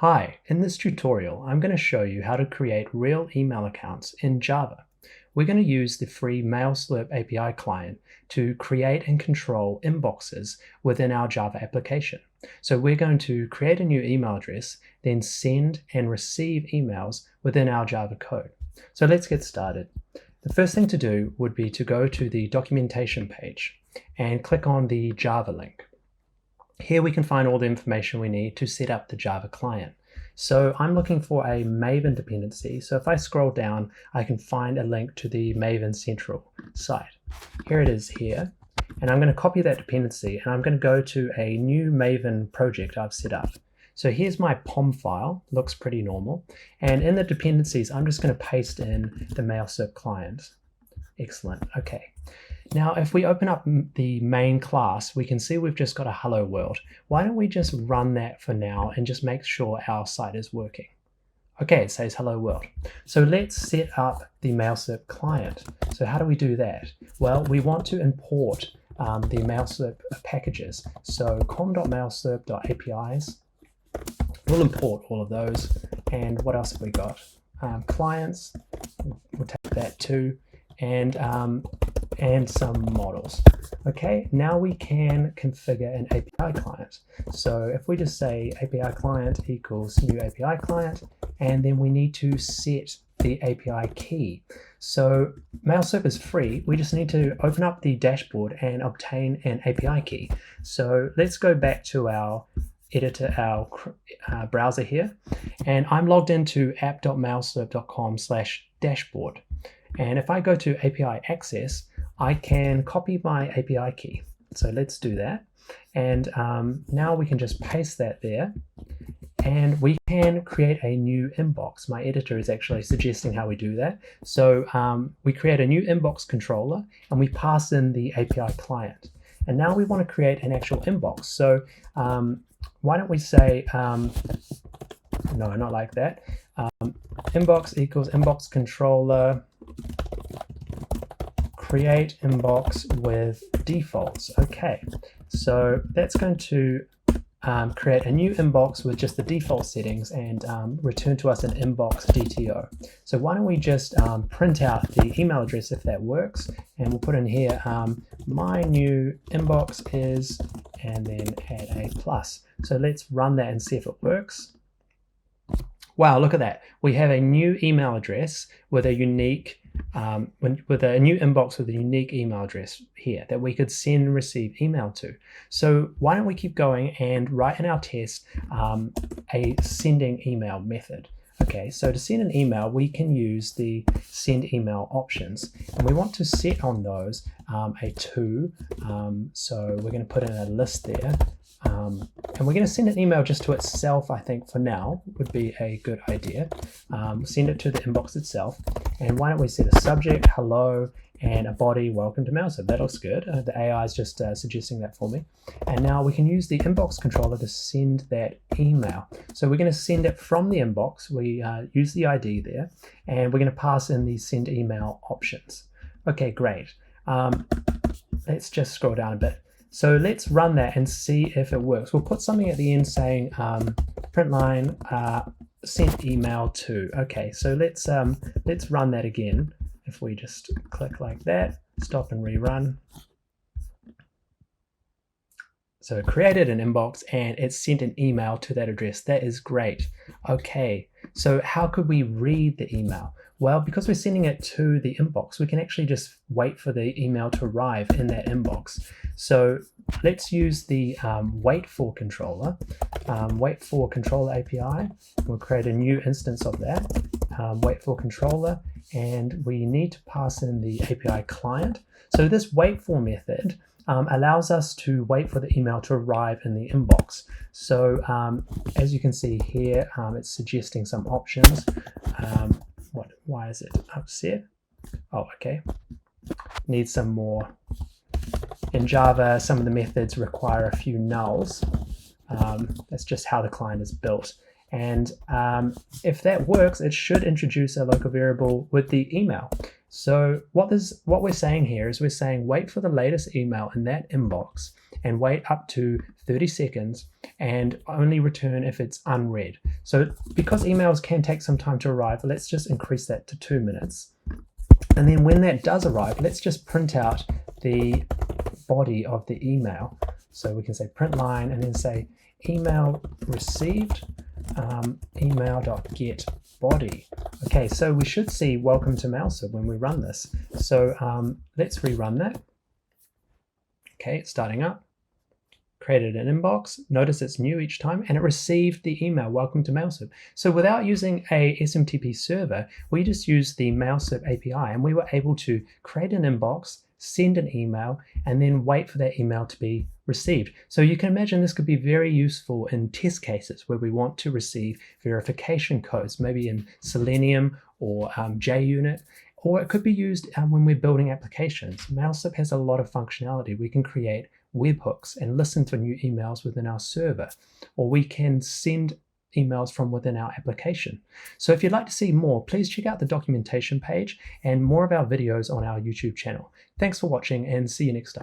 Hi, in this tutorial, I'm going to show you how to create real email accounts in Java. We're going to use the free MailSlurp API client to create and control inboxes within our Java application. So we're going to create a new email address, then send and receive emails within our Java code. So let's get started. The first thing to do would be to go to the documentation page and click on the Java link. Here we can find all the information we need to set up the Java client. So I'm looking for a Maven dependency. So if I scroll down, I can find a link to the Maven Central site. Here it is here. And I'm going to copy that dependency and I'm going to go to a new Maven project I've set up. So here's my POM file, looks pretty normal. And in the dependencies, I'm just going to paste in the MailSlurp client. Excellent, okay. Now, if we open up the main class, we can see we've just got a hello world. Why don't we just run that for now and just make sure our site is working? Okay, it says hello world. So let's set up the MailSlurp client. So how do we do that? Well, we want to import the MailSlurp packages. So com.mailslurp.apis. We'll import all of those. And what else have we got? Clients, we'll take that too. And some models. Okay, now we can configure an API client. So if we just say API client equals new API client, and then we need to set the API key. So MailSlurp is free. We just need to open up the dashboard and obtain an API key. So let's go back to our editor, our browser here, and I'm logged into app.mailslurp.com/dashboard. And if I go to API access, I can copy my API key. So let's do that. And now we can just paste that there. And we can create a new inbox. My editor is actually suggesting how we do that. So we create a new inbox controller and we pass in the API client. And now we want to create an actual inbox. So why don't we say, no, not like that. Inbox equals inbox controller. Create inbox with defaults. Okay, so that's going to create a new inbox with just the default settings and return to us an inbox DTO. So why don't we just print out the email address if that works, and we'll put in here my new inbox is, and then add a plus. So let's run that and see if it works. Wow, look at that. We have a new email address with a unique with a new inbox with a unique email address here that we could send and receive email to. So why don't we keep going and write in our test a sending email method. Okay, so to send an email, we can use the send email options, and we want to set on those a to. So we're going to put in a list there. And we're going to send an email just to itself, I think, for now, would be a good idea. Send it to the inbox itself. And why don't we set a subject, hello, and a body, welcome to MailSlurp. That looks good. The AI is just suggesting that for me. And now we can use the inbox controller to send that email. So we're going to send it from the inbox. We use the ID there, and we're going to pass in the send email options. Okay, great. Let's just scroll down a bit. So let's run that and see if it works. We'll put something at the end saying print line sent email to. Okay, so let's run that again. If we just click like that, stop and rerun. So it created an inbox and it sent an email to that address. That is great. Okay, so how could we read the email? Well, because we're sending it to the inbox, we can actually just wait for the email to arrive in that inbox. So let's use the wait for controller, wait for controller API. We'll create a new instance of that, wait for controller, and we need to pass in the API client. So this wait for method allows us to wait for the email to arrive in the inbox. So as you can see here, it's suggesting some options. Why is it upset? Oh, okay. Need some more. In Java, some of the methods require a few nulls. That's just how the client is built. And if that works, it should introduce a local variable with the email. So what we're saying here is we're saying wait for the latest email in that inbox and wait up to 30 seconds and only return if it's unread. So because emails can take some time to arrive, let's just increase that to 2 minutes. And then when that does arrive, let's just print out the body of the email. So we can say print line and then say email received, email.get body. Okay, so we should see welcome to MailSlip when we run this. So let's rerun that. Okay, it's starting up. Created an inbox. Notice it's new each time, and it received the email, welcome to MailSlip. So without using a SMTP server, we just used the MailSlip API, and we were able to create an inbox, send an email, and then wait for that email to be received. So you can imagine this could be very useful in test cases where we want to receive verification codes, maybe in Selenium or JUnit, or it could be used when we're building applications. MailSlip has a lot of functionality. We can create webhooks and listen to new emails within our server, or we can send emails from within our application. So if you'd like to see more, please check out the documentation page and more of our videos on our YouTube channel. Thanks for watching and see you next time.